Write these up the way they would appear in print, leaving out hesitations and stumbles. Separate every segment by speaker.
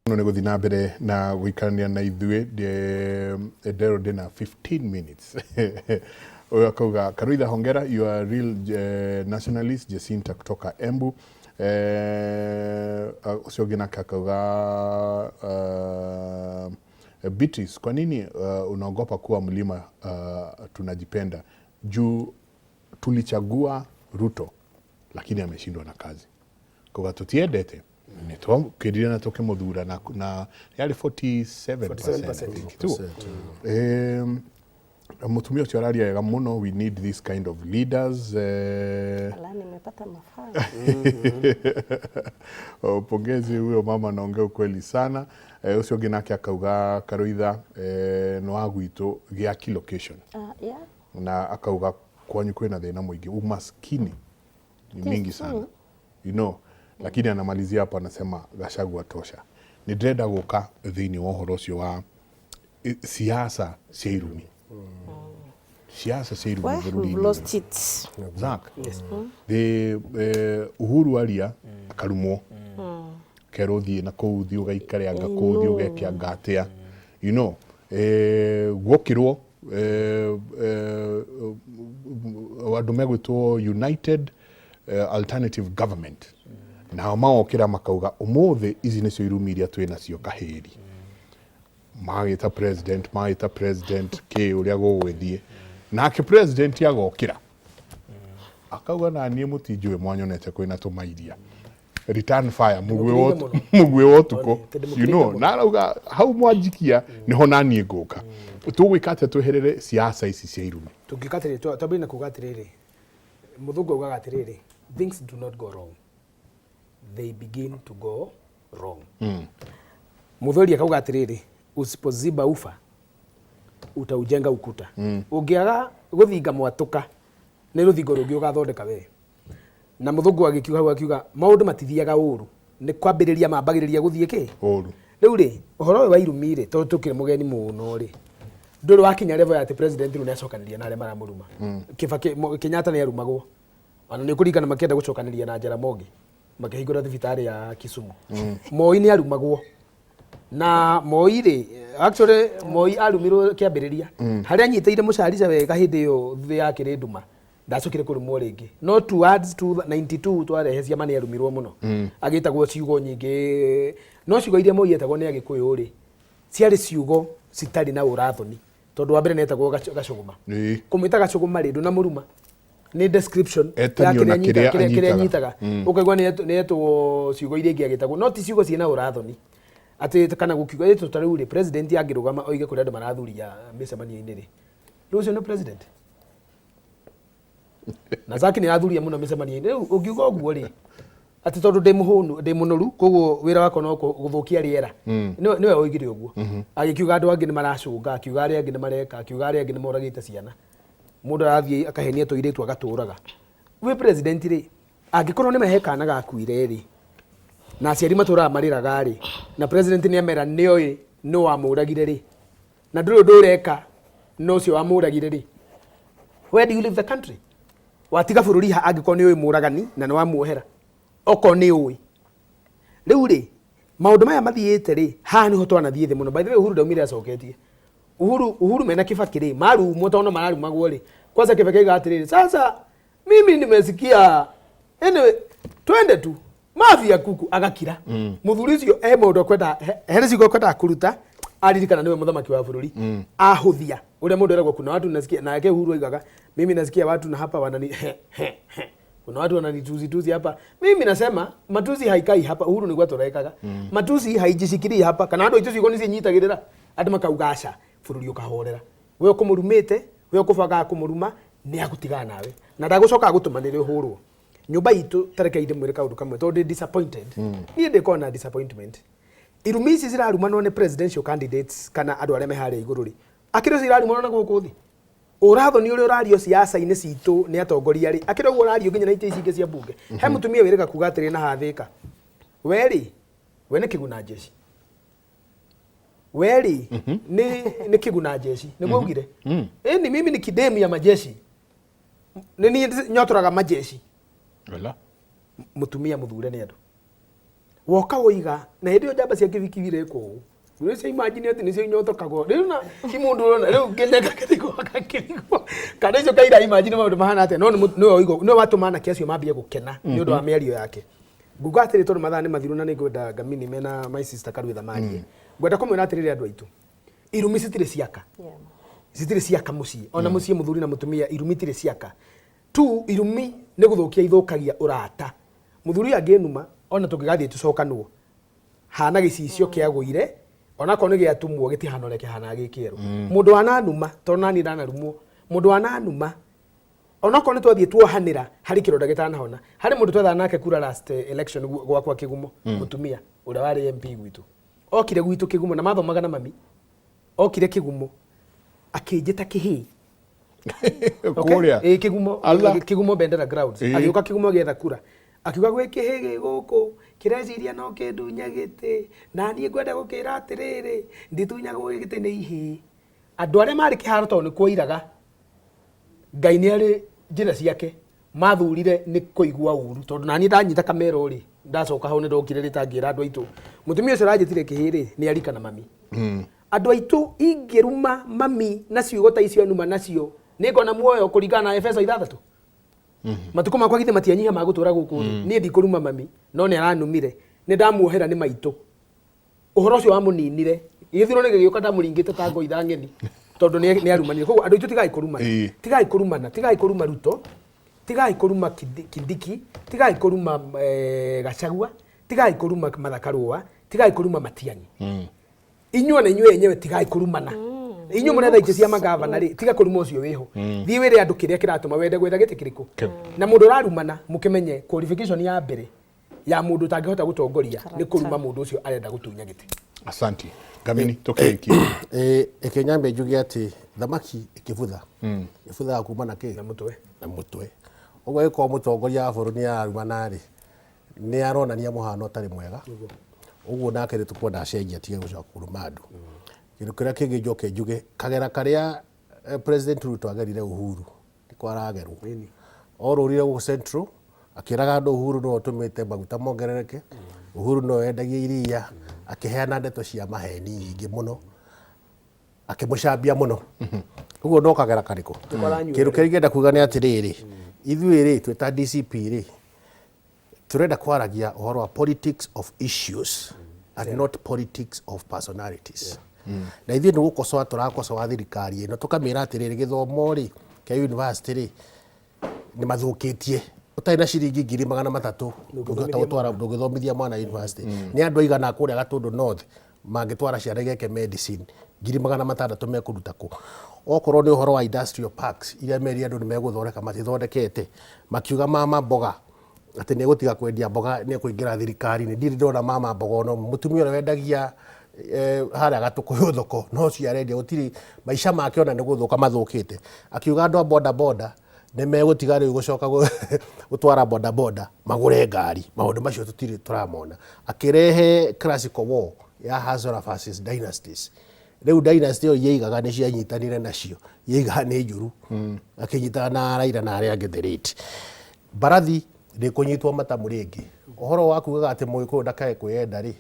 Speaker 1: None guthi na mbere na guikarania na ithuĩ ndero ndina 15 minutes oyo akauga Karuitha hongera, you are a real nationalist. Jacinta kutoka Embu. Ucio ũngĩ nake akauga Beatrice, kwa nini unaogopa kuwa mlima? Tunajipenda juu tulichagua Ruto lakini ameshindwa na kazi kwa tutiendete nitwa kidira na toke muthura na yali 47% mutumia ucio araria wega muno. We need this kind of leaders.
Speaker 2: Ala nimepata mafaa.
Speaker 1: Pongezi huyo mama, naongea ukweli sana. Ucio ũngĩ nake akauga Karuitha no agwito giaki location.
Speaker 2: Yeah.
Speaker 1: Na akauga kwanyu kwina thina muingi, umaskini ni mingi sana. You know, lakini anamalizia hapa anasema Gachagua tosha. Ni ndrenda guka thiini wa uhoro ucio wa siasa cia irumi. Siasa cia irumi bũrũri-inĩ.
Speaker 2: Lost it.
Speaker 1: Zak. Yes. Uhuru aria akarumwo. Kero thie na kuu thio gaikare anga kuu thio gekia ngatia. You know, gwokirwo wandu megwitwo United Alternative Government. Na maokira makauga umuthi ici nicio irumi iria twina cio kaheri. Magita president ke uria gugwithie. Nake president agokira. Akauga na nie mutinjwe mwanyonete kwina tumairia. Return fire mugwe wotuko. You know, na arauga hau mwanjikia niho nanie nguka. Tugwikate tweherere siasa ici cia irumi.
Speaker 3: Tugikatire twabina kugatirire. Muthungu ugaga atiriri, things do not go wrong, they begin to go wrong. Muthuri akauga atiriri, usipoziba ufa utaujenga ukuta. Ungiaga guthinga mwatuka ni ruthingo rungi ugathondeka we. Na muthungu agikiuga hau akiuga maundu matithiaga uru, ni kwambiriria mambagiriria guthie ki uru. Riu ri uhoro wa irumi ri to tukire mugeni muno ri nduru wakinya level ya president ru necokaniria na aria maramuruma. Kenyatta ni arumagwo ana ni kurikana makenda gucokaniria na Jaramogi makihingura thibitari ya Kisumu. Moi ni arumagwo na Moi ri actually Moi arumirwo kiambiriria haria nyiteire mucarica wega hindi yo thi yake ri nduma ndacokire kurumwo ringi no towards 92 twarehecia mani arumirwo muno agitagwo ciugo nyingi no ciugo iria Moi etagwo ni agikuyu ri ciari ciugo citari na urathoni tondu wa mbere netagwo Gachagua kumwita Gachagua ri nduna muruma ni description ya kiria nyitaga ukaigwa ni etwo ciugo iria ingi agitagwo no ti ciugo ciina urathoni ati kana gukiuga eto tariu ri president angirugama oige kuri andu marathuria micemania-ini ri rucio ni president na zaki ni athuria muno micemania-ini riu ungiuga uguo ri ati tondu ndi munoru koguo wira wako no guthukia riera niwe oigire uguo agikiuga andu angi ni maracunga akiuga aria angi ni mareka akiuga aria angi ni moragite ciana mundu arathie akahenia toiretu agaturaga we president ri angikorwo ni mahekana gakuire ri na aciari maturaga mariraga ri na president ni amera nioi no wamuragire ri na nduru ndureka no cio wamuragire ri where do you live the country watiga bururi ha angikorwo ni oi muragani na ni wamuohera oko ni oi riu ri maundu maya mathiite ri ha niho twanathie thi muno by the way Uhuru ndaumire acoketie Uhuru mena Kibaki ri maru mutono mararumagwo ri kwanza Kibaki gatiriri sasa mimi nimesikia anyway twende tu mafia kuku agakira muthuri ucio mundu kwenda herezi kwenda kuruta aririkana niwe muthamaki wa bururi ahuthia uria mundu eragwo kuna watu nasikia na yake Uhuru aigaga mimi nasikia watu na hapa wanani kuna watu wananituzi hapa mimi nasema matuzi haikai hapa Uhuru ni gwato raikaga matuzi haijishikiri hapa kana andu ituzi iko nizinyitagirira andu makaugasha bururi ukahorera we ukumurumite we ukubaga kumuruma ni agutigana nawe na ndagucoka gutumanire Uhuru nyumba itu tarekeide mwire kaundu kamwe tondu disappointed ni ndiko na disappointment irumi ici zirarumanwo ni presidential candidates kana andu aria mehare iguru ri akiro zirarumanwo na guku thi urathoni uri urario siasa-ini citu ni atongoria ri akiro guo urario nginya na ite ici ingi cia bunge he mutumia wirika kuga atiri na hathika weri we ni kiguna jeshi weri ni kiguna jeshi ni gwaugire ni mimi ni kidemu ya majeshi ni nyotoraga majeshi
Speaker 1: wala
Speaker 3: mutumia muthure ni andu woka woiga na hĩndĩ ĩyo njamba cia kĩthikithire kũu rĩu cia imagine atĩ nĩcio inyotokagwo rĩu na ti mũndũ ũrona rĩu ngĩtheka kĩthiko gakĩrigwo kana icio kaira imagine maũndũ mahana atĩa no nĩwe watũma anake acio mambie gũkena nĩ ũndũ wa mĩario yake nguga atĩrĩ tondũ mathaa nĩ mathiru na nĩ ngwenda Ngamini mena my sister Karuitha Marie ngwenda kũmwĩra atĩrĩrĩ andũ aitũ irumi citirĩ ciaka citirĩ ciaka mũciĩ ona mũciĩ mũthuri na mũtumia irumi itirĩ ciaka tu irumi nĩ gũthũkia ithũkagia ũrata mũthuri angĩnuma ona tũngĩgathiĩ tũcokanwo hana gĩcicio kĩagũire ona ko nĩ gĩatumwo gĩtihana ũrĩa kĩhana gĩkĩerũ mũndũ wananuma tondũ nani ndanarumwo mũndũ wananuma ona ko nĩ twathiĩ tuohanĩra harĩ kĩronda gĩtanahona harĩ mũndũ twetha nake kura last election gwakwa Kĩgumo mũtumia ũrĩa warĩ MP gwitũ okire gwitũ Kĩgumo na mathomaga na mami okire Kĩgumo akĩnjĩta kĩhĩ
Speaker 1: Kũrĩa
Speaker 3: Kĩgumo Bendera Grounds agĩũka Kĩgumo gĩetha kura akiuga gwĩ kĩhĩ gũkũ kĩreciria no kĩndunya gĩtĩ na niĩ ngwenda gũkĩra atĩrĩrĩ nditunyagwo gĩtĩ nĩ ihĩ andũ arĩa marĩ kĩharo tondũ nĩ kuoiraga Ngai nĩ arĩ njĩra ciake mathurire nĩ kũigua uru tondũ nani ndanyita kamera ũrĩ ndacoka hau nĩ ndokire rĩtangĩra andũ aitũ mũtumia ũcio ranjĩtire kĩhĩ nĩ arika na mami andũ aitũ ingĩruma mami na ciugo ta icio numa nacio nĩ ngona muoyo kũringana na Efeso 6 matukũ makwa githe matianyiha magũtũra gũkũ niĩ ndikũruma mami no nĩ aranumire nĩ ndamuohera nĩ maitũ ũhoro ũcio wa mũninire gĩthiro nĩ gĩgĩũka ndamũringĩte ta ngoitha ng'eni tondũ nĩ arumanire koguo andũ aitũ tigai kũrumana tigai kũruma Ruto tigai kũruma Kindiki tigai kũruma Gachagua tigai kũruma Martha Karua tigai kũruma Matiang'i inyuĩ na inyuĩ enyewe tigai kũrumana inyuĩ mũretha itĩ cia magavana rĩ tiga kũruma ũcio wĩho thiĩ wĩre andũ kĩrĩa kĩratũma wende gwetha gĩtĩ kĩrĩkũ na mũndũ ũrarumana mũkĩmenye qualification ya mbere ya mũndũ ũtangĩhota gũtongoria nĩ kũruma mũndũ ũcio arenda gũtunya gĩtĩ.
Speaker 1: Asante Ngamini tũkĩrĩkia
Speaker 4: ĩkĩnyambe njuge atĩ thamaki ĩkĩbutha ĩbuthaga kuma na kĩ na mũtwe ũguo ĩkorwo mũtongoria wa bũrũri nĩararumana rĩ nĩ aronania mũhano ũtarĩ mwega ũguo nake nĩ tũkwenda acenjia tige gũcoka kũruma andũ kĩndũ kĩrĩa kĩngĩ njoke njuge kagera karĩa President Ruto agerire Uhuru nĩ kwaragerwo orũrire gũkũ Central akĩraga andũ Uhuru no ũtũmĩte maguta mongerereke Uhuru no endagia iria akĩheana ndeto cia maheni nyingĩ mũno akĩmũcambia mũno ũguo no kagera karĩkũ kĩndũ kĩrĩa ngenda kuga nĩ atĩrĩrĩ ithuĩ rĩ twĩ ta DCP rĩ turenda kwaragia ũhoro wa politics of issues and not politics of personalities na ithuĩ nĩ gũkosoa tũrakosoa thirikari ĩno tũkamĩra atĩrĩrĩ gĩthomo rĩ kĩa university rĩ nĩ mathũkĩtie ũtarĩ na ciringi 300,000 ndũngĩhota gũtwara ndũngĩthomithia mwana university nĩ andũ aigana kũrĩa Gatũndũ North mangĩtwara ciana igeke medicine 600,000 mekũruta kũ okorwo nĩ ũhoro wa industrial parks iria meri andũ nĩ megũthondeka matithondekete makiuga mama mboga atĩ nĩ gũtiga kwendia mboga nĩ kũingĩra thirikari-inĩ ndirĩ ndona mama mboga no mũtumia ũrĩa wendagia harĩa Gatũkũyũ thoko no ciarendia gũtirĩ maica make ona nĩ gũthũka mathũkĩte akiuga andũ a boda boda nĩ megũtiga rĩu gũcoka gũtwara boda boda magũre ngari maũndũ macio tũtirĩ tũramona akĩrehe classical war ya Hazara versus dynasties rĩu dynasty ĩyo yaigaga nĩ cianyitanire nacio yaigaga nĩ njũru akĩnyitana na Raila na arĩa angĩ the rate mbarathi nĩ kũnyitwo matamu rĩngĩ ũhoro wa kugaga atĩ Mũgĩkũyũ ndakae kwĩyenda rĩ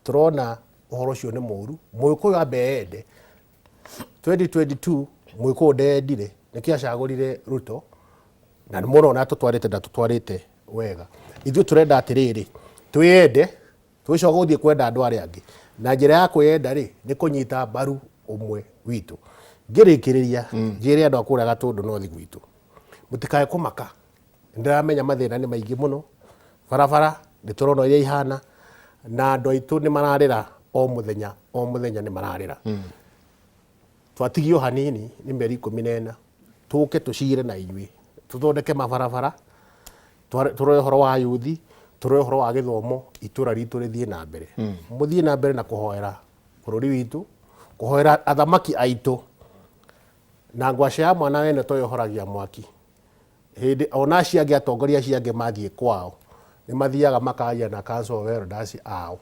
Speaker 4: tũrona ũhoro ũcio nĩ mũru Mũgĩkũyũ ambe ende 2022 Mũgĩkũyũ ndendire nĩkĩ acagũrire Ruto na mũrona tũtwarĩte wega ithuĩ tũrenda atĩrĩrĩ twĩyende twĩcoka gũthiĩ kwenda andũ arĩa angĩ na njĩra ya kwĩyenda rĩ nĩ kũnyita mbaru ũmwe witũ ngĩrĩkĩrĩria njĩre andũ a kũrĩa Gatũndũ North gwitũ mũtikae kũmaka ndiramenya mathĩna nĩ maingĩ mũno barabara ndĩtũrona iria ihana na andũ aitũ nĩ mararĩra o mũthenya nĩ mararĩra twatigio hanini nĩ mĩeri 14 tũke tũcire na inyuĩ tũthondeke mabarabara tũroe ũhoro wa yuthi tũroe ũhoro wa gĩthomo itũra ritũ rĩthiĩ na mbere mũthiĩ na mbere na kũhoera bũrũri witũ kũhoera athamaki aitũ na ngwacĩ ya mwana wene toyohoragia mwaki hĩndĩ ona acio angĩ atongoria acio angĩ mathiĩ kwao nĩ mathiaga makaria na council of elders ao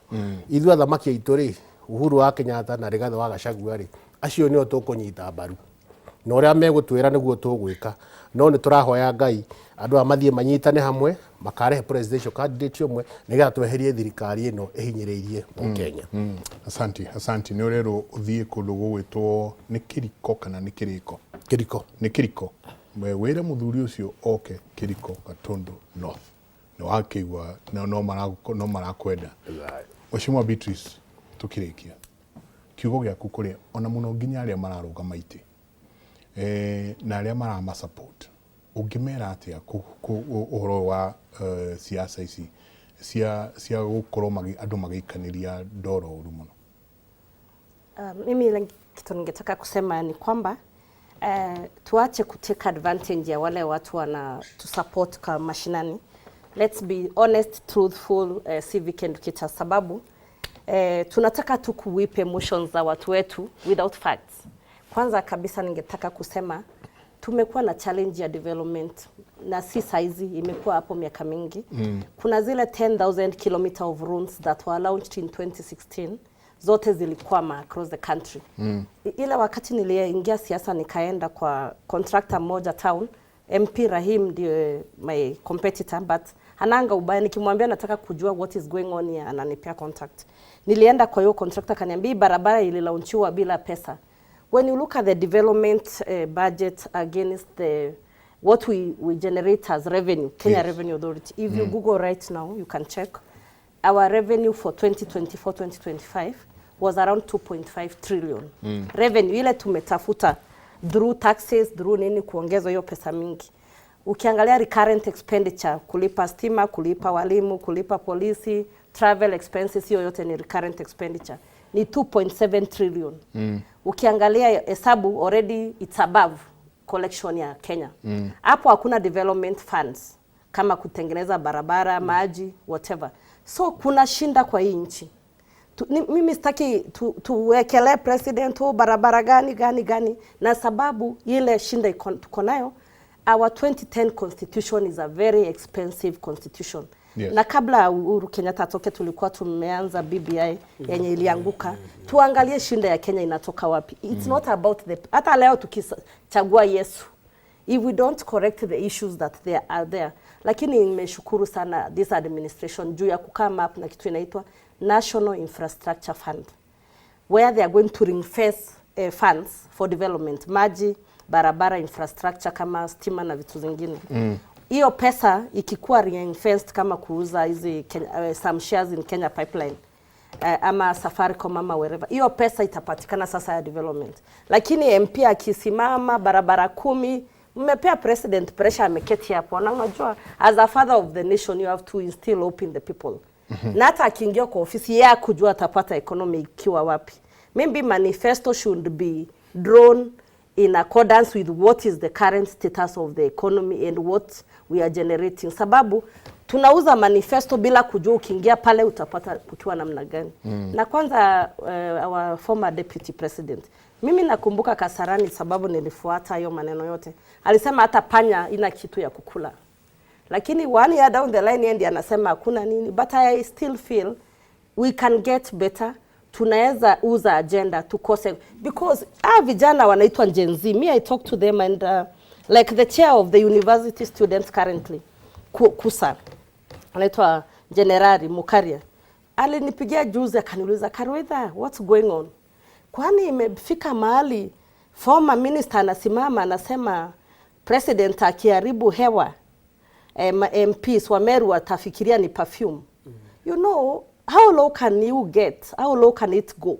Speaker 4: ithuĩ athamaki aitũ rĩ Uhuru wa Kenyatta na Rigathi wa Gachagua rĩ acio nĩo tũkũnyita mbaru na uria megutwira niguo tugwika no ni turahoya Ngai andu amathie manyitane hamwe makarehe presidential candidate umwe nigetha tweherie thirikari ino ihinyiriirie Kenya.
Speaker 1: Asante ni urero uthie kundu gugwitwo ni kiriko kana ni kiriko ni kiriko wira muthuri ucio oke kiriko Gatundu North no wakeigwa no marakwenda Mheshimiwa Beatrice tukirikia kiugo giaku kuri ona muno nginya aria mararuga maiti na aria marama support ungimera atia uhoro wa siasa ici cia gukorwo andu magikaniria ndoro uru muno?
Speaker 2: Mimi ile kitu ningetaka kusema ni kwamba tuache kutake advantage ya wale watu wana to support kwa mashinani. Let's be honest, truthful, civic educators, sababu tunataka tu kuwipe emotions za watu wetu without facts. Kwanza kabisa ningetaka kusema tumekuwa na challenge ya development na si saizi imekuwa hapo miaka mingi. Kuna zile 10,000 km of roads that were launched in 2016 zote zilikwama across the country. Ile wakati niliingia siasa nikaenda kwa contractor mmoja town, MP Rahim ndio my competitor, but hananga ubaya nikimwambia nataka kujua what is going on here ananipea contact. Nilienda kwa hiyo contractor kaniambia barabara ililaunchiwa bila pesa. When you look at the development budget against the what we generate as revenue, Kenya Revenue Authority, if you Google right now, you can check our revenue for 2024-2025 was around 2.5 trillion. Revenue ile tumetafuta through taxes, through nini kuongeza hiyo pesa mingi. Ukiangalia recurrent expenditure, kulipa stima, kulipa walimu, kulipa polisi, travel expenses, hiyo yote ni recurrent expenditure. Ni 2.7 trillion. Ukiangalia hesabu already it's above collection ya Kenya. Hapo hakuna development funds kama kutengeneza barabara, maji, whatever. So kuna shinda kwa hii nchi. Mimi sitaki tuwekele president barabara gani na sababu ile shinda tuko nayo. Our 2010 constitution is a very expensive constitution. Yes. Na kabla Uhuru Kenyatta atoke tulikuwa tumeanza BBI yenye ilianguka. Tuangalie shinda ya Kenya inatoka wapi. It's not about the hata leo tukichagua Yesu. If we don't correct the issues that there are there. Lakini nimeshukuru sana this administration juu ya kukama up na kitu inaitwa National Infrastructure Fund, where they are going to ring-fence funds for development, maji, barabara, infrastructure kama stima na vitu zingine. Hiyo pesa ikikuwa ring-fenced kama kuuza hizi some shares in Kenya Pipeline ama Safaricom ama wherever, hiyo pesa itapatikana sasa ya development. Lakini MP akisimama barabara 10, mmepea president pressure ameketi hapo, na unajua as a father of the nation you have to instill hope in the people. Na hata akiingia kwa ofisi yeye kujua atapata economy ikiwa wapi. Maybe manifesto should be drawn in accordance with what is the current status of the economy and what we are generating. Sababu tunauza manifesto bila kujua ukiingia pale utapata kukiwa namna gani. Na kwanza our former deputy president, mimi nakumbuka Kasarani sababu nilifuata hiyo maneno yote. Alisema hata panya ina kitu ya kukula. Lakini one year down the line ndiye anasema hakuna nini, but I still feel we can get better. Tunaweza uza agenda tukose, because vijana wanaitwa Gen Z. Me I talk to them and like the chair of the university students currently kusa anaitwa Generali Mukaria, alinipigia juzi akaniuliza, Karwetha, what's going on? Kwani imefika mahali former minister anasimama anasema president akiharibu hewa MPs wa Meru watafikiria ni perfume. You know, how low can you get? How low can it go?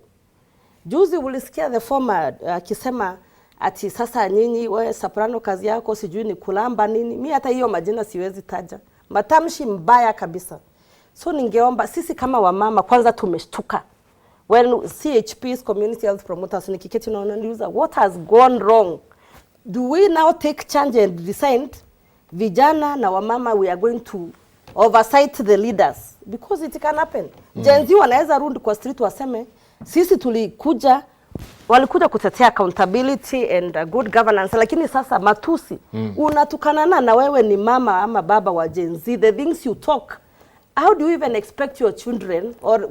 Speaker 2: Juzi ulisikia the former akisema ati sasa nyinyi wewe soprano kazi yako sijui ni kulamba nini. Mimi hata hiyo majina siwezi taja. Matamshi mbaya kabisa. So ningeomba sisi kama wamama kwanza tumeshtuka. When CHPs, community health promoters, nikiketi na wananiuliza what has gone wrong? Do we now take charge and decide vijana na wamama we are going to oversight the leaders? Because it can happen. Gen Z wanaweza rudi kwa street waseme sisi walikuja kutetea accountability and good governance, lakini sasa matusi unatukanana na wewe ni mama ama baba wa Gen Z. The things you talk, how do you even expect your children or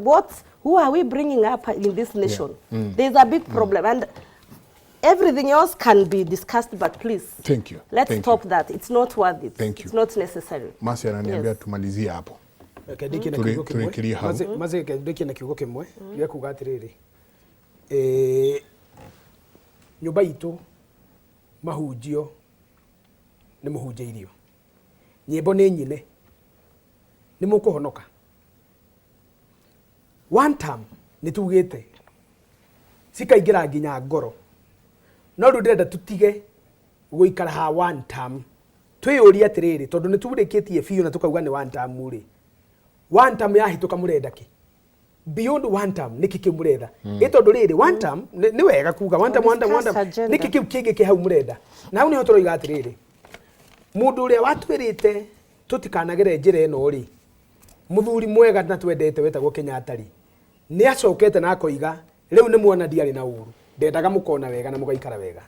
Speaker 2: who are we bringing up in this nation? There's a big problem. And everything else can be discussed, but please.
Speaker 1: Thank you.
Speaker 2: Let's
Speaker 1: Thank
Speaker 2: stop
Speaker 1: you.
Speaker 2: that. It's not worth it.
Speaker 1: Thank you.
Speaker 2: It's not necessary.
Speaker 1: Masi ananiambia tumalizie hapo.
Speaker 3: Turekirie hapo. Maze ndekie na kiugo kimwe gĩa kuga atiriri. Nyũmba itũ mahunjio nĩ mũhunjĩirio. Nyĩmbo nĩ nyine. Nĩ mũkũhonoka. One time nĩ tugĩte cikaingĩra nginya ngoro. No rĩu ndĩrenda tũtige gũikara ha one time. Twĩyũrie atĩrĩrĩ tondũ nĩ tũrĩkĩtie biũ na tũkauga nĩ one time rĩ. One time yahĩtũka mũrenda kĩ? Beyond one time nĩkĩ kĩu mũrenda? Tondũ rĩrĩ one time nĩ wega kuga one time nĩkĩ kĩu kĩngĩ kĩ hau mũrenda? Na hau nĩho tũroiga atĩrĩrĩ. Mũndũ ũrĩa watwĩrĩte tũtikanagere njĩra ĩno rĩ. Mũthuri mwega na twendete wetagwo Kenyatta rĩ. Nĩ acokete na akoiga rĩu nĩ muona ndiarĩ na ũru. Ndendaga mũkona wega na mũgaikara wega.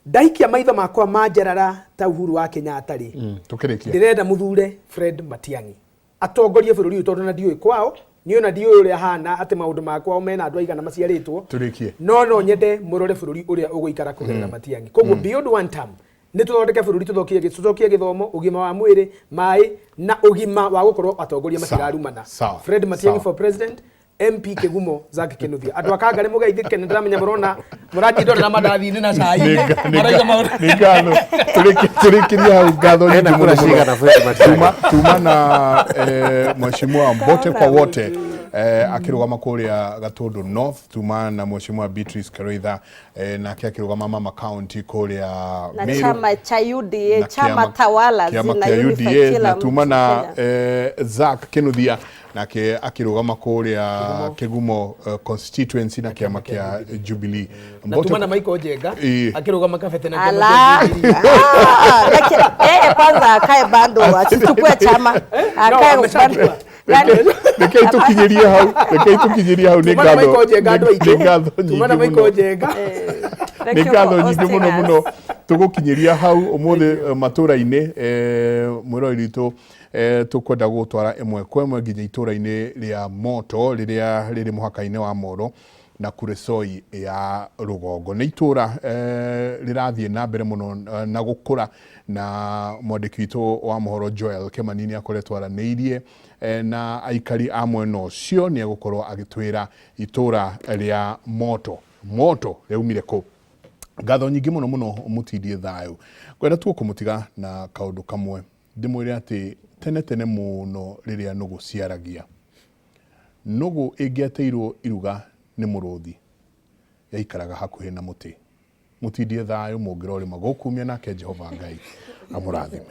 Speaker 3: Ndaikia maitho makwa manjarara ta Uhuru wa Kenyatta rĩ.
Speaker 1: Tukĩrĩkia.
Speaker 3: Ndĩrenda mũthure Fred Matiang'i. Atongorie bũrũri ũyũ tondũ na ndiũĩ kwao. Niĩ ona ndiũĩ ũrĩa hana atĩ maũndũ makwa mena andũ aigana maciarĩtwo.
Speaker 1: Tũrĩkie.
Speaker 3: No nyende mũrore bũrũri ũrĩa ũgũikara kũgerera Matiang'i. Koguo beyond one time nĩ tũthondeke bũrũri tũthokie gĩthomo, ũgima wa mwĩrĩ, maĩ na ũgima wa gũkorwo atongoria matirarumana. Fred Matiang'i for president. MP Kegumo Zaki Kinuthia. Andũ akangare mũgeithĩke nĩ ndĩramenya mũrona mũranjindora na mandathi-inĩ na cai. Maraiga maũndũ. Nĩ ngatho.
Speaker 1: Tũrĩkĩrie hau ngatho nyingĩ mũno. Tuma na mheshimiwa Mbote kwa wote akirugama kũrĩa Gatũndũ North, tuma na mheshimiwa Beatrice Keroitha nake akirugama Mama County kũrĩa
Speaker 2: Meru. Na chama cha UDA, chama tawala zina unify kila
Speaker 1: na tuma na Zaki Kinuthia nake akirugama kũrĩa Kegumo constituency na kĩama kĩa Jubilee.
Speaker 3: Tuma na Michael Njenga akirugama Kabete na
Speaker 2: kĩama kĩa kwanza akae bando asichukue chama akae bando.
Speaker 1: Rekei tukinyirie hau nĩ ngatho nyingĩ mũno tũgũkinyĩria hau ũmũthĩ matũra-inĩ mwĩrori witũ tukwenda gũtwara ĩmwe kwa ĩmwe nginya itũra-inĩ rĩa Moto rĩrĩa rĩrĩ mũhaka-inĩ wa Moro na Kuresoi ya Rũgongo. Nĩ itũra rĩrathiĩ na mbere mũno na gũkũra, na mwandĩki witũ wa mohoro Joel Kemanini akoretwo aranĩirie na aikari a mwena ũcio nĩ egũkorwo agĩtwĩra itũra rĩa Moto rĩaumire kũ. Ngatho nyingĩ mũno mũtindie thayũ. Ngwenda tu kũmũtiga na kaũndũ kamwe ndĩmwĩre atĩ tene mũno rĩrĩa nũgũ ciaragia, nũgũ ĩngĩateirwo iruga nĩ mũrũthi yaikaraga hakuhĩ na mũtĩ. Mũtindie thayũ mũngĩrorĩma gũkumia nake Jehova Ngai amũrathime.